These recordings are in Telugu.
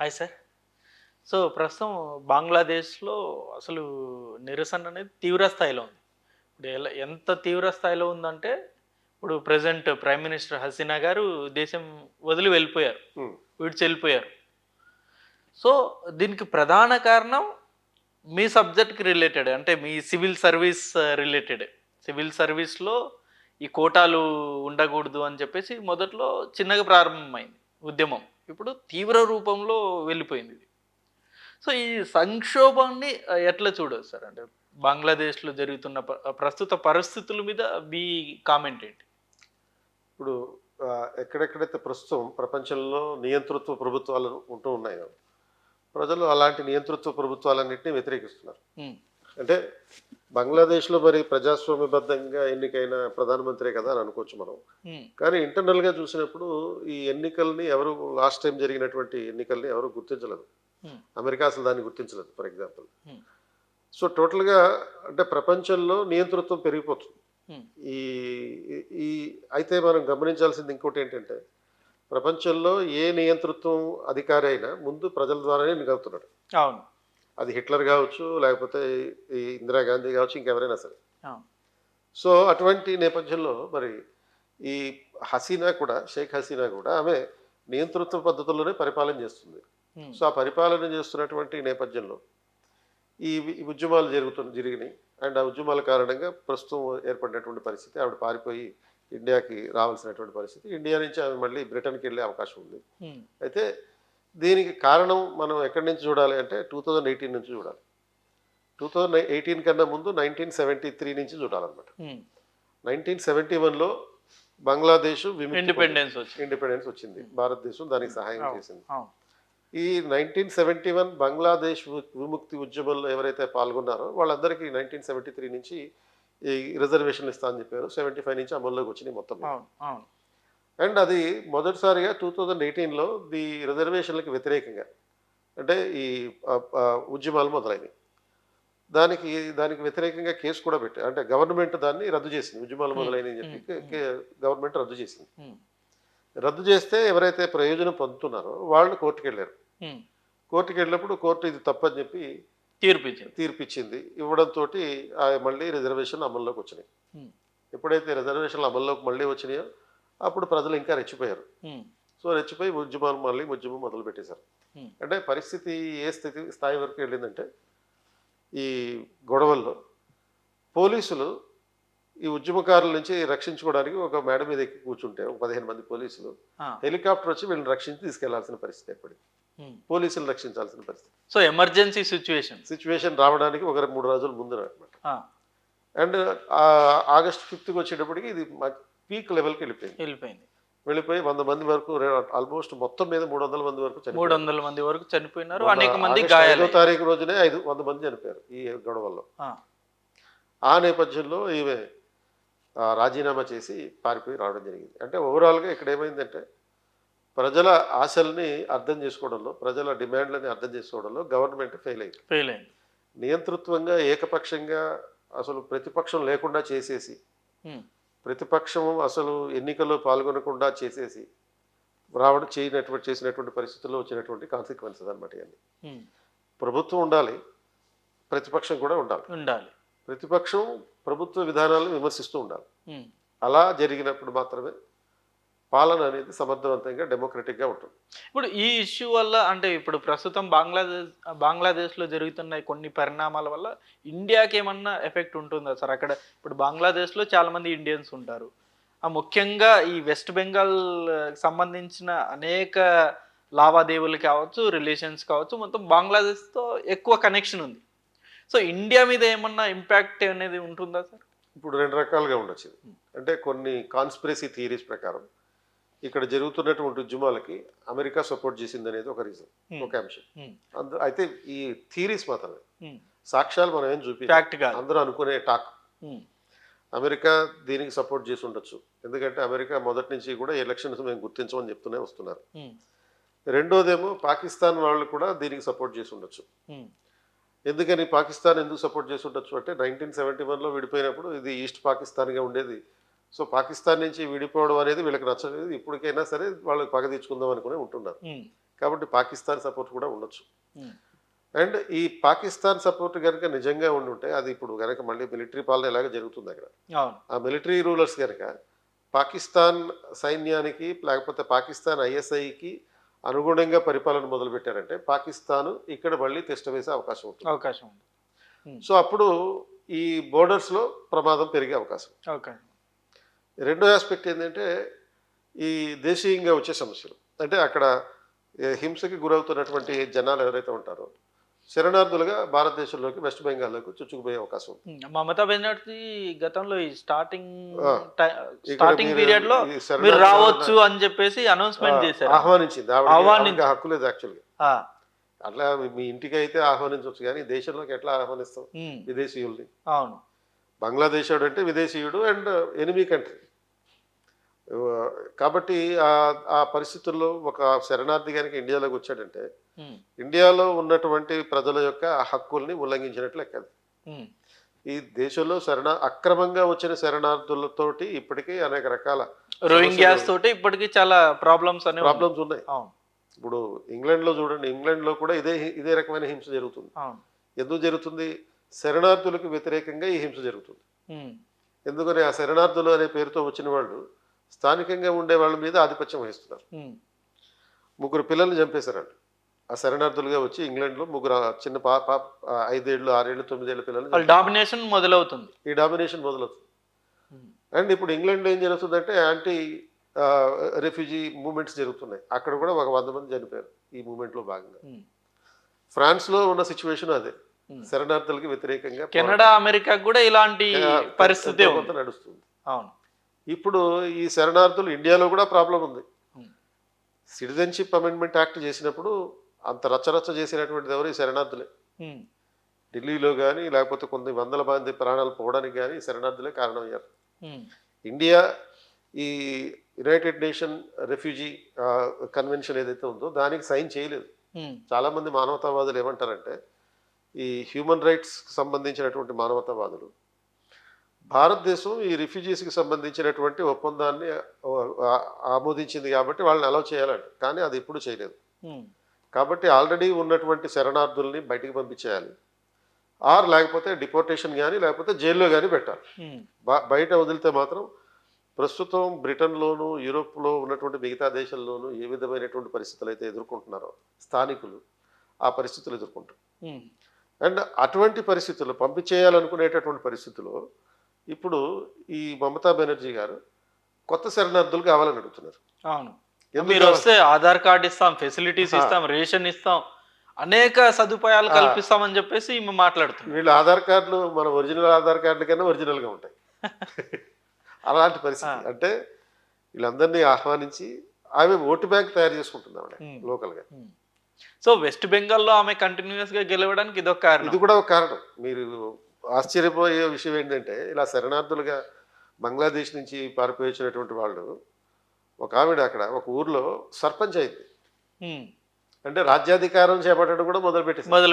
Hi sir. సో, ప్రస్తుతం బంగ్లాదేశ్‌లో అసలు నిరసన అనేది తీవ్ర స్థాయిలో ఉంది. ఇప్పుడు ఎంత తీవ్ర స్థాయిలో ఉందంటే, ఇప్పుడు ప్రెజెంట్ ప్రైమ్ మినిస్టర్ హసీనా గారు దేశం వదిలి వెళ్ళిపోయారు. హ్మ్. విడిచి వెళ్ళిపోయారు. సో, దీనికి ప్రధాన కారణం మీ సబ్జెక్ట్‌కి రిలేటెడ్ అంటే మీ సివిల్ సర్వీస్ రిలేటెడే. సివిల్ సర్వీస్‌లో ఈ కోటాలు ఉండకూడదు అని చెప్పేసి మొదట్లో చిన్నగా ప్రారంభమైంది ఉద్యమం. ఇప్పుడు తీవ్ర రూపంలో వెళ్ళిపోయింది ఇది. సో, ఈ సంక్షోభాన్ని ఎట్లా చూడొచ్చు సార్? అంటే బంగ్లాదేశ్‌లో జరుగుతున్న ప్రస్తుత పరిస్థితుల మీద మీ కామెంట్ ఏంటి? ఇప్పుడు ఎక్కడెక్కడైతే ప్రస్తుతం ప్రపంచంలో నియంతృత్వ ప్రభుత్వాలు ఉంటూ ఉన్నాయో, ప్రజలు అలాంటి నియంతృత్వ ప్రభుత్వాలన్నింటినీ వ్యతిరేకిస్తున్నారు. హ్మ్. అంటే బంగ్లాదేశ్‌లో మరి ప్రజాస్వామ్యబద్ధంగా ఎన్నికైన ప్రధానమంత్రే కదా అని అనుకోవచ్చు మనం. హ్మ్. కానీ ఇంటర్నల్‌గా చూసినప్పుడు ఈ ఎన్నికల్ని ఎవరు లాస్ట్ టైం జరిగినటువంటి ఎన్నికల్ని ఎవరు గుర్తించలేదు. హ్మ్. అమెరికా అసలు దాన్ని గుర్తించలేదు ఫర్ ఎగ్జాంపుల్. హ్మ్. సో, టోటల్‌గా అంటే ప్రపంచంలో నియంతృత్వం పెరిగిపోతుంది. హ్మ్. ఈ ఈ అయితే మనం గమనించాల్సింది ఇంకోటేంటంటే, ప్రపంచంలో ఏ నియంతృత్వం అధికారి అయినా ముందు ప్రజల ద్వారానే ఎన్నికవుతున్నాడు. అవును. అది హిట్లర్ గావచ్చు, లేకపోతే ఈ ఇందిరాగాంధీ గావచ్చు, ఇంకెవరైనా సరే. అవును. సో, అటువంటి నేపథ్యంలో మరి ఈ హసీనా కూడా, షేక్ హసీనా కూడా ఆమె నియంతృత్వ పద్ధతుల్లోనే పరిపాలన చేస్తుంది. హ్మ్. సో, ఆ పరిపాలన చేస్తున్నటువంటి నేపథ్యంలో ఈ ఉద్యమాలు జరిగినాయి. అండ్ ఆ ఉద్యమాల కారణంగా ప్రస్తుతం ఏర్పడినటువంటి పరిస్థితి ఆవిడ పారిపోయి ఇండియాకి రావాల్సినటువంటి పరిస్థితి. ఇండియా నుంచి ఆమె మళ్ళీ బ్రిటన్‌కి వెళ్ళే అవకాశం ఉంది. హ్మ్. అయితే దీనికి కారణం మనం ఎక్కడి నుంచి చూడాలి అంటే 2018 నుంచి చూడాలి. 2018 కన్నా ముందు 1973 నుంచి చూడాలన్నమాట. హ్మ్. 1971లో బంగ్లాదేశ్ ఇండిపెండెన్స్ వచ్చింది. ఇండిపెండెన్స్ వచ్చింది. భారతదేశం దానికి సహాయం అవును. చేసింది. అవును. ఈ 1971 బంగ్లాదేశ్ విముక్తి ఉద్యమంలో ఎవరైతే పాల్గొన్నారో వాళ్ళందరికీ 1973 నుంచి ఈ రిజర్వేషన్లు ఇస్తా అని చెప్పారు. 75 నుంచి అమల్లోకి వచ్చినాయి మొత్తం మీద. అవును. అవును. అండ్ అది మొదటిసారిగా 2018లో రిజర్వేషన్లకు వ్యతిరేకంగా అంటే ఈ ఉద్యమాలు మొదలైనవి. దానికి దానికి వ్యతిరేకంగా కేసు కూడా పెట్టారు. అంటే గవర్నమెంట్ దాన్ని రద్దు చేసింది. ఉద్యమాలు హ్మ్. మొదలైనవి హ్మ్. చెప్పి హ్మ్. గవర్నమెంట్ రద్దు చేసింది. హ్మ్. రద్దు చేస్తే ఎవరైతే ప్రయోజనం పొందుతున్నారో వాళ్ళు కోర్టుకెళ్ళారు. హ్మ్. కోర్టుకెళ్ళినప్పుడు కోర్టు ఇది తప్పని చెప్పి తీర్పిచ్చింది. తీర్పిచ్చింది. ఇవ్వడంతోటి మళ్ళీ రిజర్వేషన్లు అమల్లోకి వచ్చినాయి. హ్మ్. ఎప్పుడైతే రిజర్వేషన్లు అమల్లోకి మళ్ళీ వచ్చినాయో అప్పుడు ప్రజలు ఇంకా రెచ్చిపోయారు. హ్మ్. సో, రెచ్చిపోయి ఉద్యమం మొదలుపెట్టేశారు. హ్మ్. అంటే పరిస్థితి ఏ స్థాయి వరకు వెళ్ళిందంటే ఈ గొడవల్లో పోలీసులు ఈ ఉద్యమకారుల నుంచి రక్షించుకోవడానికి ఒక మేడ మీద ఎక్కి కూర్చుంటే ఒక 15 మంది పోలీసులు ఆ! హెలికాప్టర్ వచ్చి వీళ్ళని రక్షించి తీసుకెళ్లాల్సిన పరిస్థితి ఏర్పడింది. హ్మ్. పోలీసులు రక్షించాల్సిన పరిస్థితి. సో, ఎమర్జెన్సీ సిచ్యువేషన్ రావడానికి ఒక 3 రోజుల ముందు అనమాట. ఆ! అండ్ ఆగస్ట్ 5కి వచ్చేటప్పటికి ఇది పీక్ లెవెల్కి వెళ్ళిపోయింది. వెళ్ళిపోయి 100 మంది వరకు ఆల్మోస్ట్ మొత్తం మీద 300 మంది వరకు చనిపోయారు. 300 మంది వరకు చనిపోయినారు. మొన్న అనేక మంది ఆగస్టు 5వ గాయాలయ్యారు. తారీఖు రోజునే 100 మంది చనిపోయారు ఈ గొడవల్లో. ఆ! ఆ నేపథ్యంలో ఈమె రాజీనామా చేసి పారిపోయి రావడం జరిగింది. అంటే ఓవరాల్‌గా ఇక్కడ ఏమైందంటే ప్రజల ఆశల్ని అర్థం చేసుకోవడంలో, ప్రజల డిమాండ్‌లని అర్థం చేసుకోవడంలో గవర్నమెంట్ ఫెయిల్ అయింది. ఫెయిల్ అయింది. నియంతృత్వంగా ఏకపక్షంగా అసలు ప్రతిపక్షం లేకుండా చేసేసి, హ్మ్. ప్రతిపక్షం అసలు ఎన్నికల్లో పాల్గొనకుండా చేసేసి చేసినటువంటి పరిస్థితుల్లో వచ్చినటువంటి కాన్సిక్వెన్సెస్ అన్నమాట ఇవన్నీ. హ్మ్. ప్రభుత్వం ఉండాలి. ప్రతిపక్షం కూడా ఉండాలి. ఉండాలి. ప్రతిపక్షం ప్రభుత్వ విధానాలను విమర్శిస్తూ ఉండాలి. హ్మ్. అలా జరిగినప్పుడు మాత్రమే పాలన అనేది సమర్థవంతంగా డెమోక్రటిక్‌గా ఉంటుంది. ఇప్పుడు ఈ ఇష్యూ వల్ల అంటే ఇప్పుడు ప్రస్తుతం బంగ్లాదేశ్‌లో జరుగుతున్న కొన్ని పరిణామాల వల్ల ఇండియాకేమన్నా ఎఫెక్ట్ ఉంటుందా సార్? అక్కడ ఇప్పుడు బంగ్లాదేశ్‌లో చాలామంది ఇండియన్స్ ఉంటారు. ముఖ్యంగా ఈ వెస్ట్ బెంగాల్ సంబంధించిన అనేక లావాదేవీలు కావచ్చు, రిలేషన్స్ కావచ్చు, మొత్తం బంగ్లాదేశ్‌తో ఎక్కువ కనెక్షన్ ఉంది. సో, ఇండియా మీద ఏమన్నా ఇంపాక్ట్ అనేది ఉంటుందా సార్? ఇప్పుడు 2 రకాలుగా ఉండొచ్చు ఇది. అంటే కొన్ని కాన్స్పిరసీ థియరీస్ ప్రకారం ఇక్కడ జరుగుతున్నటువంటి ఉద్యమాలకి అమెరికా సపోర్ట్ చేసిందనేది ఒక రీజన్. హ్మ్. ఒక అంశం. హ్మ్. అయితే ఈ థియరీస్ మాత్రమే. హ్మ్. సాక్ష్యాలు మనం ఏం ఫ్యాక్ట్ కాదు. అందరూ అనుకునే టాక్. హ్మ్. అమెరికా దీనికి సపోర్ట్ చేసి ఉండొచ్చు. ఎందుకంటే అమెరికా మొదటి నుంచి కూడా ఎలక్షన్స్ మేము గుర్తించమని చెప్తూనే వస్తున్నారు. హ్మ్. రెండోదేమో పాకిస్తాన్ వాళ్ళు కూడా దీనికి సపోర్ట్ చేసి ఉండొచ్చు. హ్మ్. ఎందుకని పాకిస్తాన్ ఎందుకు సపోర్ట్ చేసి ఉండొచ్చు అంటే 1971లో విడిపోయినప్పుడు ఇది ఈస్ట్ పాకిస్తాన్‌గా ఉండేది. సో, పాకిస్తాన్ నుంచి విడిపోవడం అనేది వీళ్ళకి నచ్చలేదు. ఇప్పటికైనా సరే వాళ్ళు పగ తీర్చుకుందాం అనుకుని ఉంటున్నారు. హ్మ్. కాబట్టి పాకిస్తాన్ సపోర్ట్ కూడా ఉండొచ్చు. ఉమ్, అండ్ ఈ పాకిస్తాన్ సపోర్ట్ కనుక నిజంగా ఉండుంటే అది ఇప్పుడు కనుక మళ్ళీ మిలిటరీ పాలన ఎలాగ జరుగుతుంది అక్కడ. అవును. ఆ మిలిటరీ రూలర్స్ కనుక పాకిస్తాన్ సైన్యానికి లేకపోతే పాకిస్తాన్ ఐఎస్ఐకి అనుగుణంగా పరిపాలన మొదలుపెట్టారంటే పాకిస్తాన్ ఇక్కడ మళ్ళీ తిష్ట వేసే అవకాశం ఉంటుంది. అవకాశం ఉంది. సో అప్పుడు ఈ బోర్డర్స్లో ప్రమాదం పెరిగే అవకాశం. ఓకే. రెండో ఆస్పెక్ట్ ఏంటంటే ఈ దేశీయంగా వచ్చే సమస్యలు. అంటే అక్కడ హింసకి గురవుతున్నటువంటి జనాలు ఎవరైతే ఉంటారో శరణార్థులుగా భారతదేశంలోకి వెస్ట్ బెంగాల్లోకి చుచ్చుకుపోయే అవకాశం ఉంది. మమతా బెనర్జీ గతంలో ఈ స్టార్టింగ్ ఆ, స్టార్టింగ్ పీరియడ్ లో ఈ మీరు శరణార్థులు రావచ్చు అని చెప్పేసి అనౌన్స్మెంట్ చేశారు. ఆహ్వానించింది. ఆహ్వానించి- ఆవిడ హక్కు లేదు యాక్చువల్గా. ఆ, అట్లా మీ ఇంటికి అయితే ఆహ్వానించవచ్చు కానీ దేశంలోకి ఎట్లా ఆహ్వానిస్తాం ఉమ్, విదేశీయుల్ని? అవును. బంగ్లాదేశ్ అంటే విదేశీయుడు అండ్ ఎనిమీ కంట్రీ. కాబట్టి ఆ పరిస్థితుల్లో ఒక శరణార్థి కనుక ఇండియాలోకి వచ్చాడంటే ఉమ్, ఇండియాలో ఉన్నటువంటి ప్రజల యొక్క హక్కుల్ని ఉల్లంఘించినట్లు లెక్క. ఉమ్, ఈ దేశంలో అక్రమంగా వచ్చిన శరణార్థులతోటి ఇప్పటికీ అనేక రకాల రోహింగ్యాస్ తోటి ఇప్పటికీ చాలా ప్రాబ్లమ్స్ అనేవి ఉన్నాయి. ప్రాబ్లమ్స్ ఉన్నాయి. అవును. ఇప్పుడు ఇంగ్లాండ్లో చూడండి, ఇంగ్లాండ్లో కూడా ఇదే రకమైన హింస జరుగుతుంది. అవును. ఎందుకు జరుగుతుంది? శరణార్థులకు వ్యతిరేకంగా ఈ హింస జరుగుతుంది. ఉమ్, ఎందుకని ఆ శరణార్థులు అనే పేరుతో వచ్చిన వాళ్ళు స్థానికంగా ఉండే వాళ్ళ మీద ఆధిపత్యం వహిస్తున్నారు. ఉమ్, 3 పిల్లల్ని చంపేశారండి ఆ శరణార్థులుగా వచ్చి ఇంగ్లాండ్లో 3 చిన్న 5 ఏళ్ళు 6 ఏళ్ళు 9 ఏళ్ళ పిల్లల్ని వాళ్ళ డామినేషన్ మొదలవుతుంది. ఈ డామినేషన్ మొదలవుతుంది. ఉమ్, అండ్ ఇప్పుడు ఇంగ్లాండ్లో ఏం జరుగుతుందంటే యాంటీ రెఫ్యూజీ మూమెంట్స్ జరుగుతున్నాయి. అక్కడ కూడా ఒక 100 మంది చనిపోయారు ఈ మూమెంట్లో భాగంగా. ఉమ్, ఫ్రాన్స్లో ఉన్న సిచ్యువేషన్ అదే. ఉమ్. శరణార్థులకి వ్యతిరేకంగా కెనడా అమెరికా కూడా ఇలాంటి పరిస్థితి ఎంతో కొంత ఉంది. నడుస్తుంది. అవును. ఇప్పుడు ఈ శరణార్థులు ఇండియాలో కూడా ప్రాబ్లం ఉంది. ఉమ్, సిటిజన్షిప్ అమెండ్మెంట్ యాక్ట్ చేసినప్పుడు అంత రచ్చరచ్చ చేసినటువంటిది ఎవరు? ఈ శరణార్థులే. ఉమ్, ఢిల్లీలో కానీ లేకపోతే కొన్ని వందల మంది ప్రాణాలు పోవడానికి కానీ శరణార్థులే కారణమయ్యారు. ఉమ్, ఇండియా ఈ యునైటెడ్ నేషన్ రెఫ్యూజీ కన్వెన్షన్ ఏదైతే ఉందో దానికి సైన్ చేయలేదు. ఉమ్, చాలామంది మానవతావాదులు ఏమంటారంటే ఈ హ్యూమన్ రైట్స్కి సంబంధించినటువంటి మానవతావాదులు భారతదేశం ఈ రిఫ్యూజీస్కి సంబంధించినటువంటి ఒప్పందాన్ని ఆమోదించింది కాబట్టి వాళ్ళని అలౌ చేయాలంట. కానీ అది ఎప్పుడు చేయలేదు. ఉమ్, కాబట్టి ఆల్రెడీ ఉన్నటువంటి శరణార్థుల్ని బయటికి పంపించేయాలి, లేకపోతే డిపోర్టేషన్ కానీ లేకపోతే జైల్లో కానీ పెట్టాలి. ఉమ్, బయట వదిలితే మాత్రం ప్రస్తుతం బ్రిటన్లోను యూరోప్లో ఉన్నటువంటి మిగతా దేశాల్లోనూ ఏ విధమైనటువంటి పరిస్థితులు అయితే ఎదుర్కొంటున్నారో స్థానికులు ఆ పరిస్థితులు ఎదుర్కొంటారు. ఉమ్, అండ్ అటువంటి పరిస్థితుల్లో పంపించేయాలనుకునేటటువంటి పరిస్థితుల్లో ఇప్పుడు ఈ మమతా బెనర్జీ గారు కొత్త శరణార్థులు కావాలని అడుగుతున్నారు. అవును. ఎందుకు మీరు వస్తే ఆధార్ కార్డు ఇస్తాం, ఫెసిలిటీస్ ఇస్తాం, రేషన్ ఇస్తాం, అనేక సదుపాయాలు కల్పిస్తామని చెప్పేసి ఈమె మాట్లాడుతుంది. వీళ్ళ ఆధార్ కార్డులు మన ఒరిజినల్ ఆధార్ కార్డుల కన్నా ఒరిజినల్గా ఉంటాయి. అలాంటి పరిస్థితి. అంటే వీళ్ళందరినీ ఆహ్వానించి ఆమె ఓటు బ్యాంక్ తయారు చేసుకుంటుంది ఆవిడ లోకల్గా. సో వెస్ట్ బెంగాల్లో ఆమె కంటిన్యూస్ గా గెలవడానికి ఇదొక కారణం. ఇది కూడా ఒక కారణం. మీరు ఆశ్చర్యపోయే విషయం ఏంటంటే ఇలా శరణార్థులుగా బంగ్లాదేశ్ నుంచి పారిపోయి వచ్చినటువంటి వాళ్ళు ఒక ఆవిడ అక్కడ ఒక ఊర్లో సర్పంచ్ అయింది. ఉమ్, అంటే రాజ్యాధికారం చేపట్టడం కూడా మొదలు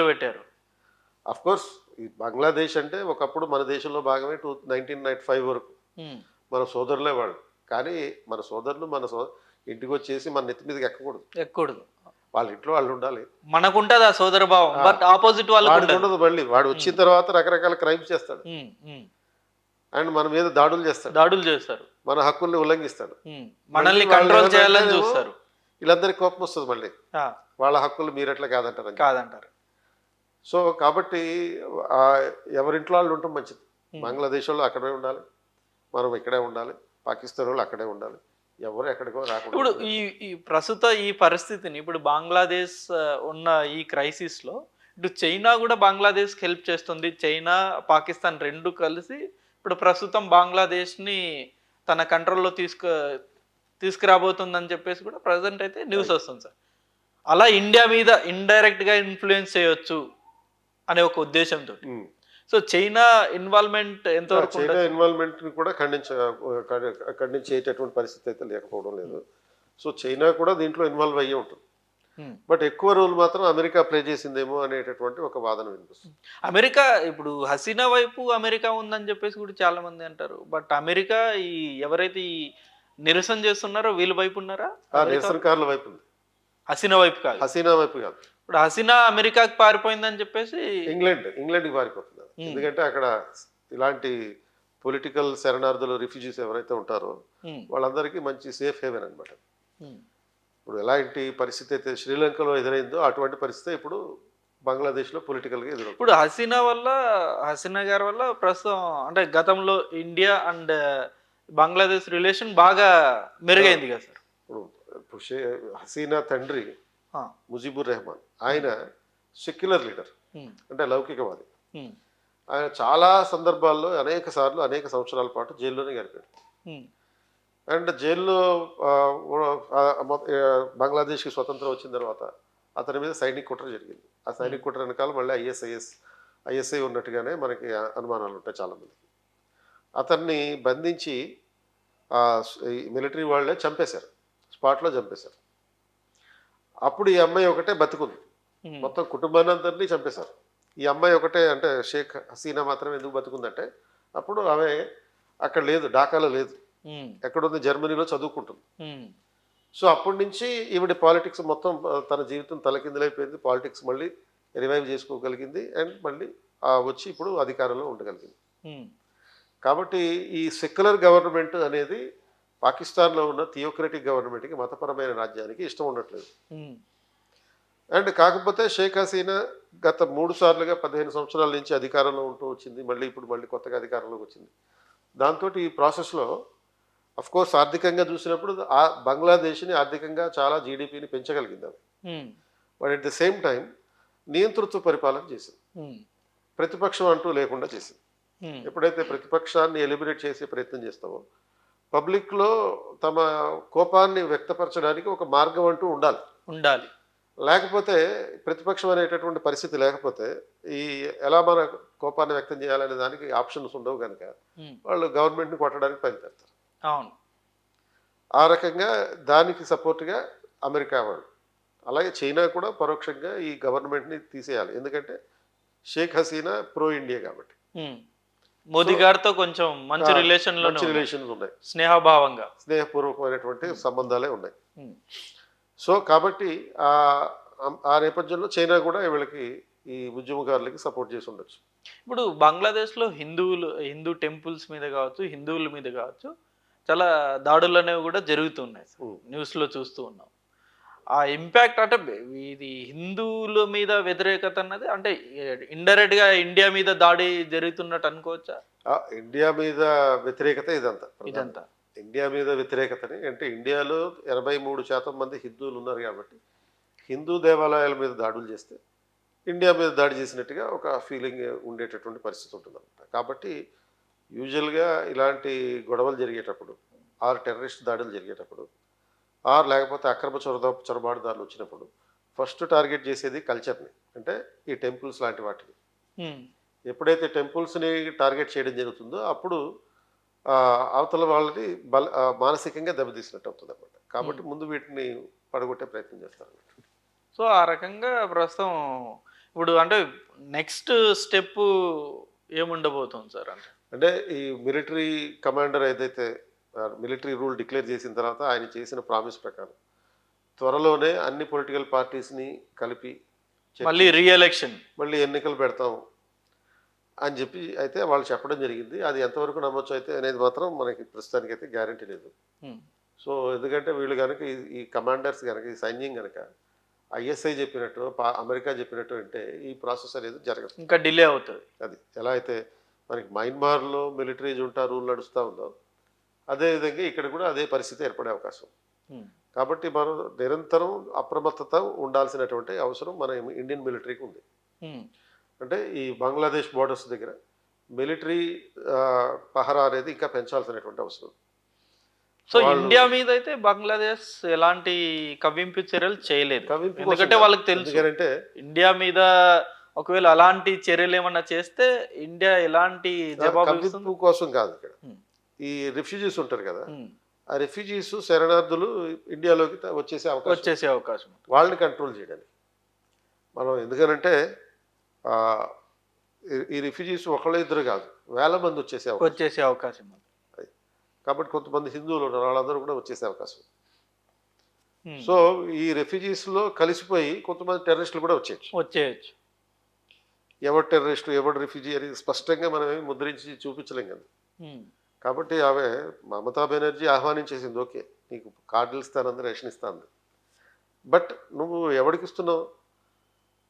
పెట్టారు. అఫ్ కోర్స్ ఈ బంగ్లాదేశ్ అంటే ఒకప్పుడు మన దేశంలో భాగమే 1995 వరకు ఉమ్, మన సోదరులే వాళ్ళు. కానీ మన సోదరులు ఇంటికి వచ్చేసి మన నెత్తి మీదకి ఎక్కకూడదు. ఎక్కకూడదు. వాళ్ళ ఇంట్లో వాళ్ళు ఉండాలి. మనకుంటది ఆ సోదర భావం, బట్ ఆపోజిట్ వాళ్ళకి ఉండదు. మళ్ళీ వాడు వచ్చిన తర్వాత రకరకాల క్రైమ్స్ చేస్తాడు అండ్ మన మీద దాడులు చేస్తారు, మన హక్కుల్ని ఉల్లంఘిస్తాడు, మనల్ని కంట్రోల్ చేయాలని చూస్తారు. వీళ్ళందరికీ కోపం వస్తుంది. మళ్ళీ వాళ్ళ హక్కులు మీరెట్లా కాదంటారు. సో కాబట్టి ఎవరింట్లో వాళ్ళు ఉండటం మంచిది. బంగ్లాదేశ్ వాళ్ళు అక్కడే ఉండాలి, మనం ఇక్కడే ఉండాలి, పాకిస్తాన్ వాళ్ళు అక్కడే ఉండాలి, ఎవరు ఎక్కడికో రాకూడదు. ఇప్పుడు ఈ ప్రస్తుత ఈ పరిస్థితిని ఇప్పుడు బంగ్లాదేశ్ ఉన్న ఈ క్రైసిస్ లో ఇటు చైనా కూడా బంగ్లాదేశ్కి హెల్ప్ చేస్తుంది. చైనా పాకిస్తాన్ రెండు కలిసి ఇప్పుడు ప్రస్తుతం బంగ్లాదేశ్ ని తన కంట్రోల్లో తీసుకురాబోతుందని చెప్పేసి కూడా ప్రజెంట్ అయితే న్యూస్ వస్తుంది సార్. అలా ఇండియా మీద ఇండైరెక్ట్ గా ఇన్ఫ్లుయెన్స్ చేయొచ్చు అనే ఒక ఉద్దేశంతో. సో చైనా ఇన్వాల్వ్మెంట్ ఎంతవరకు? చైనా ఇన్వాల్వ్మెంట్ ని కూడా ఖండించేటటువంటి పరిస్థితి అయితే లేకపోవడం లేదు. సో చైనా కూడా దీంట్లో ఇన్వాల్వ్ అయ్యే ఉంటుంది. బట్ ఎక్కువ రోల్ మాత్రం అమెరికా ప్లే చేసిందేమో అనేటటువంటి ఒక వాదన వినిపిస్తుంది. అమెరికా ఇప్పుడు హసీనా వైపు అమెరికా ఉందని చెప్పేసి కూడా చాలా మంది అంటారు. బట్ అమెరికా ఎవరైతే ఈ నిరసన చేస్తున్నారో వీళ్ళ వైపు ఉన్నారా? నిరసనకారుల వైపు ఉంది. హసీనా వైపు కాదు. హసీనా వైపు కాదు. ఇప్పుడు హసీనా అమెరికాకి పారిపోయిందని చెప్పేసి ఇంగ్లాండ్కి పారిపోతుంది. ఎందుకంటే అక్కడ ఇలాంటి పొలిటికల్ శరణార్థులు రిఫ్యూజీస్ ఎవరైతే ఉంటారో వాళ్ళందరికీ మంచి సేఫ్ హేవెన్ అనమాట. ఇప్పుడు ఎలాంటి పరిస్థితి అయితే శ్రీలంకలో ఎదురైందో అటువంటి పరిస్థితి ఇప్పుడు బంగ్లాదేశ్లో పొలిటికల్గా ఎదురవుతుంది. ఇప్పుడు హసీనా గారి వల్ల ప్రస్తుతం అంటే గతంలో ఇండియా అండ్ బంగ్లాదేశ్ రిలేషన్ బాగా మెరుగైంది కదా సార్. ఇప్పుడు హసీనా తండ్రి ముజిబుర్ రెహమాన్ ఆయన సెక్యులర్ లీడర్, అంటే లౌకికవాది. ఆయన చాలా సందర్భాల్లో అనేక సార్లు అనేక సంవత్సరాల పాటు జైల్లోనే గడిపాడు. అండ్ జైల్లో బంగ్లాదేశ్కి స్వతంత్రం వచ్చిన తర్వాత అతని మీద సైనిక్ కుట్ర జరిగింది. ఆ సైనిక్ కుట్ర వెనకాల మళ్ళీ ఐఎస్ఐ ఉన్నట్టుగానే మనకి అనుమానాలు ఉంటాయి చాలామందికి. అతన్ని బంధించి మిలిటరీ వాళ్ళే చంపేశారు, స్పాట్లో చంపేశారు. అప్పుడు ఈ అమ్మాయి ఒకటే బతుకుంది, మొత్తం కుటుంబాన్ని అందరినీ చంపేశారు. ఈ అమ్మాయి ఒకటే, అంటే షేక్ హసీనా మాత్రం ఎందుకు బతుకుందంటే అప్పుడు ఆమె అక్కడ లేదు, ఢాకాలో లేదు, ఎక్కడుంది, జర్మనీలో చదువుకుంటుంది. సో అప్పటి నుంచి ఈవిడ పాలిటిక్స్ మొత్తం తన జీవితం తలకిందులైపోయింది. పాలిటిక్స్ మళ్ళీ రివైవ్ చేసుకోగలిగింది అండ్ మళ్ళీ వచ్చి ఇప్పుడు అధికారంలో ఉండగలిగింది. కాబట్టి ఈ సెక్యులర్ గవర్నమెంట్ అనేది పాకిస్తాన్లో ఉన్న థియోక్రటిక్ గవర్నమెంట్కి, మతపరమైన రాజ్యానికి ఇష్టం ఉండట్లేదు. అండ్ కాకపోతే షేక్ హసీనా గత 3 సార్లుగా 15 సంవత్సరాల నుంచి అధికారంలో ఉంటూ వచ్చింది. ఇప్పుడు మళ్ళీ కొత్తగా అధికారంలోకి వచ్చింది. దాంతో ఈ ప్రాసెస్లో అఫ్కోర్స్ ఆర్థికంగా చూసినప్పుడు బంగ్లాదేశ్ని ఆర్థికంగా చాలా జీడిపిని పెంచగలిగింది ఆమె. But at the same time నియంతృత్వ పరిపాలన చేసింది, ప్రతిపక్షం అంటూ లేకుండా చేసింది. ఎప్పుడైతే ప్రతిపక్షాన్ని ఎలిమినేట్ చేసే ప్రయత్నం చేస్తామో పబ్లిక్లో తమ కోపాన్ని వ్యక్తపరచడానికి ఒక మార్గం అంటూ ఉండాలి. లేకపోతే ప్రతిపక్షం అనేటటువంటి పరిస్థితి లేకపోతే ఎలా మన కోపాన్ని వ్యక్తం చేయాలనే దానికి ఆప్షన్స్ ఉండవు కనుక వాళ్ళు గవర్నమెంట్ని కొట్టడానికి బయలుదేరుతారు. అవును, ఆ రకంగా దానికి సపోర్ట్గా అమెరికా వాళ్ళు, అలాగే చైనా కూడా పరోక్షంగా ఈ గవర్నమెంట్ని తీసేయాలి. ఎందుకంటే షేక్ హసీనా ప్రో ఇండియా కాబట్టి. మోదీ గారితో కొంచెం మంచి రిలేషన్స్ ఉన్నాయి, స్నేహపూర్వకమైనటువంటి సంబంధాలే ఉన్నాయి. సో కాబట్టి ఆ నేపథ్యంలో చైనా కూడా వీళ్ళకి ఈ ఉద్యమకారులకి సపోర్ట్ చేసి ఉండొచ్చు. ఇప్పుడు బంగ్లాదేశ్లో హిందూ టెంపుల్స్ మీద కావచ్చు, హిందువుల మీద కావచ్చు, చాలా దాడులు అనేవి కూడా జరుగుతున్నాయి. న్యూస్లో చూస్తూ ఉన్నాం. ఆ ఇంపాక్ట్ అంటే ఇది హిందువుల మీద వ్యతిరేకత అన్నది అంటే ఇండైరెక్ట్గా ఇండియా మీద దాడి జరుగుతున్నట్టు అనుకోవచ్చా? ఇండియా మీద వ్యతిరేకత ఇదంతా ఇండియా మీద వ్యతిరేకతని, అంటే ఇండియాలో 83% మంది హిందువులు ఉన్నారు కాబట్టి హిందూ దేవాలయాల మీద దాడులు చేస్తే ఇండియా మీద దాడి చేసినట్టుగా ఒక ఫీలింగ్ ఉండేటటువంటి పరిస్థితి ఉంటుందన్నమాట. కాబట్టి యూజువల్గా ఇలాంటి గొడవలు జరిగేటప్పుడు, టెర్రరిస్ట్ దాడులు జరిగేటప్పుడు, లేకపోతే అక్రమ చొరబాటుదారులు వచ్చినప్పుడు ఫస్ట్ టార్గెట్ చేసేది కల్చర్ని, అంటే ఈ టెంపుల్స్ లాంటి వాటిని. ఎప్పుడైతే టెంపుల్స్ని టార్గెట్ చేయడం జరుగుతుందో అప్పుడు అవతల వాళ్ళని మానసికంగా దెబ్బతీసినట్టు అవుతుంది అన్నమాట. కాబట్టి ముందు వీటిని పడగొట్టే ప్రయత్నం చేస్తారు. సో ఆ రకంగా ప్రస్తుతం ఇప్పుడు అంటే నెక్స్ట్ స్టెప్ ఏముండబోతుంది సార్? అంటే ఈ మిలిటరీ కమాండర్ ఏదైతే మిలిటరీ రూల్ డిక్లేర్ చేసిన తర్వాత ఆయన చేసిన ప్రామిస్ ప్రకారం త్వరలోనే అన్ని పొలిటికల్ పార్టీస్ని కలిపి మళ్ళీ ఎన్నికలు పెడతాం అని చెప్పి అయితే వాళ్ళు చెప్పడం జరిగింది. అది ఎంతవరకు నమ్మొచ్చు అయితే అనేది మాత్రం మనకి ప్రస్తుతానికి అయితే గ్యారంటీ లేదు. సో ఎందుకంటే వీళ్ళు కనుక ఈ కమాండర్స్ కనుక, ఈ సైన్యం కనుక ఐఎస్ఐ చెప్పినట్టు, అమెరికా చెప్పినట్టు అంటే ఈ ప్రాసెస్ అనేది జరగదు, ఇంకా డిలే అవుతుంది. అది ఎలా అయితే మనకి మయన్మార్లో మిలిటరీ జుంటా రూల్ నడుస్తూ ఉందో అదేవిధంగా ఇక్కడ కూడా అదే పరిస్థితి ఏర్పడే అవకాశం. కాబట్టి మనం నిరంతరం అప్రమత్తత ఉండాల్సినటువంటి అవసరం మన ఇండియన్ మిలిటరీకి ఉంది. అంటే ఈ బంగ్లాదేశ్ బోర్డర్స్ దగ్గర మిలిటరీ పహరా అనేది ఇంకా పెంచాల్సినటువంటి అవసరం. సో ఇండియా మీద అయితే బంగ్లాదేశ్ ఎలాంటి కవ్వింపు చర్యలు చేయలేదు, ఎందుకంటే వాళ్ళకి తెలుసు ఎందుకంటే ఇండియా మీద ఒకవేళ అలాంటి చర్యలు ఏమన్నా చేస్తే ఇండియా ఎలాంటి కవ్వింపు కోసం కాదు. ఇక్కడ ఈ రిఫ్యూజీస్ ఉంటారు కదా, ఆ రిఫ్యూజీస్ శరణార్థులు ఇండియాలోకి వచ్చేసే అవకాశం వాళ్ళని కంట్రోల్ చేయడానికి మనం. ఎందుకనంటే ఈ రిఫ్యూజీస్ ఒకళ్ళ ఇద్దరు కాదు, వేల మంది వచ్చేసే అవకాశం. కాబట్టి కొంతమంది హిందువులు ఉన్నారు, వాళ్ళందరూ కూడా వచ్చేసే అవకాశం. సో ఈ రెఫ్యూజీస్లో కలిసిపోయి కొంతమంది టెర్రరిస్టులు కూడా వచ్చేయచ్చు. వచ్చేయచ్చు. ఎవడు టెర్రరిస్ట్ ఎవడు రెఫ్యూజీ అని స్పష్టంగా మనం ఏమి ముద్రించి చూపించలేం కదా. ఉమ్, కాబట్టి ఆమె మమతా బెనర్జీ ఆహ్వానించేసింది, ఓకే నీకు కార్డులు ఇస్తానంది, రేషన్ ఇస్తాను. బట్ నువ్వు ఎవరికి ఇస్తున్నావు?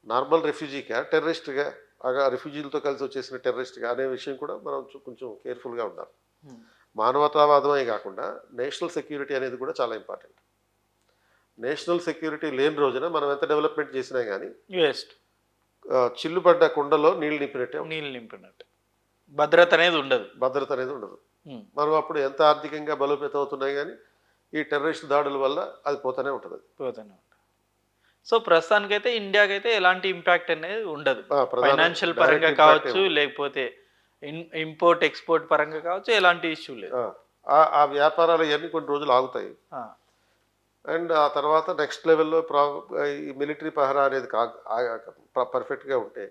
నార్మల్ రెఫ్యూజీగా, టెర్రరిస్ట్గా, ఆ రెఫ్యూజీలతో కలిసి వచ్చేసిన టెర్రరిస్ట్గా అనే విషయం కూడా మనం కొంచెం కేర్ఫుల్గా ఉండాలి. ఉమ్, మానవతావాదమే కాకుండా నేషనల్ సెక్యూరిటీ అనేది కూడా చాలా ఇంపార్టెంట్. నేషనల్ సెక్యూరిటీ లేని రోజున మనం ఎంత డెవలప్మెంట్ చేసినా కానీ వేస్ట్. చిల్లుపడ్డ కుండలో నీళ్ళు నింపినట్టే ఉంటుంది. నీళ్ళు నింపినట్టు భద్రత అనేది ఉండదు. భద్రత అనేది ఉండదు. ఉమ్, మనం అప్పుడు ఎంత ఆర్థికంగా బలోపేతం అవుతున్నాయి కానీ ఈ టెర్రరిస్ట్ దాడుల వల్ల అది పోతూనే ఉంటుంది. పోతూనే ఉంటుంది. సో ప్రస్తుతానికైతే ఇండియాకైతే ఎలాంటి ఇంపాక్ట్ అనేది ఉండదు. ఫైనాన్షియల్ పరంగా కావచ్చు, లేకపోతే ఇంపోర్ట్ ఎక్స్పోర్ట్ పరంగా కావచ్చు, ఎలాంటి ఇష్యూ లేదు. ఆ వ్యాపారాలు ఇవన్నీ కొన్ని రోజులు ఆగుతాయి. ఆ, అండ్ ఆ తర్వాత నెక్స్ట్ లెవెల్లో ఈ మిలిటరీ పహరా అనేది పర్ఫెక్ట్గా ఉంటే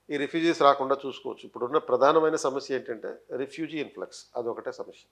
ఈ రిఫ్యూజీస్ రాకుండా చూసుకోవచ్చు. ఇప్పుడున్న ప్రధానమైన సమస్య ఏంటంటే రిఫ్యూజీ ఇన్ఫ్లక్స్, అదొకటే సమస్య.